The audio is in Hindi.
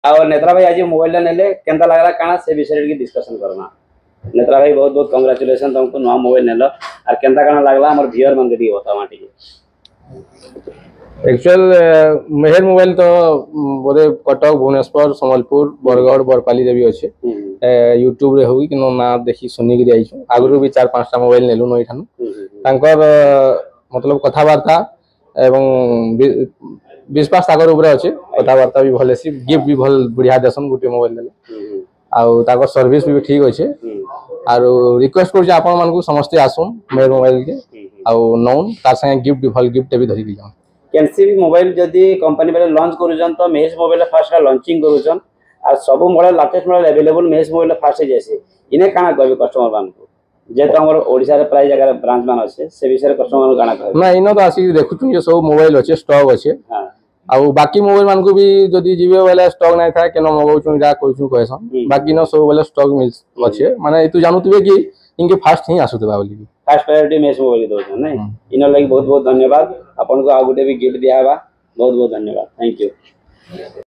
और नेत्रा भाई आज मोबाइल नेले केंता लगला काना से विषय की डिस्कशन करना। नेत्रा भाई बहुत बहुत कांग्रेचुलेशन तुमको नवा मोबाइल नेलो और केंता काना लागला हमर व्यूअर मन के होता माटी एक्चुअल मेहर मोबाइल तो बोले कटक भुवनेश्वर संबलपुर बरगढ़ बरपाली भी अच्छे यूट्यूब रे होगी कि ना देखी सुनी गिरी आइछु आगु भी 4-5टा मोबाइल नेलु नई ठानु तांकर मतलब कथावार्ता एवं विश्वास ताकर ऊपर अच्छे कथावार्ता भी भले सी गिफ्ट भी भल बढ़िया देसन गुटे मोबाइल देले आउ ताकर सर्विस भी ठीक अच्छे आरो रिक्वेस्ट कर आपण मान को समस्त आसुन मेहर मोबाइल के आउ नौन तार संगे गिफ्ट भी भल गिफ्ट भी धरी जाओ कैनसी भी मोबाइल जदी कंपनी वाले लॉन्च करूछन तो मेहर मोबाइल फास्ट लॉन्चिंग करूछन और सब मॉडल लेटेस्ट मॉडल अवेलेबल मेहर मोबाइल फास्ट जैसे इने काना कहबे कस्टमर मान को जे तो हमर ओडिसा रे प्राय जगह ब्रांच मान अछि से विषय कस्टमर काना कहबे ना इनो तो आसी देखु ये सब मोबाइल अच्छे स्टॉक अच्छे हां आउ बाकी मोबाइल मान को भी जदी जीवे वाला स्टॉक नै था केनो मगौछु जा कहछु कहसन बाकी न सब वाला स्टॉक मिल अच्छे माने तू जानुतबे कि इनके फास्ट ही आसुतबा बोली फास्ट प्रायोरिटी मेहर मोबाइल दोछन नै इनो लागि बहुत बहुत धन्यवाद आपन को आ गुटे भी गिफ्ट दिया बा बहुत बहुत धन्यवाद थैंक यू।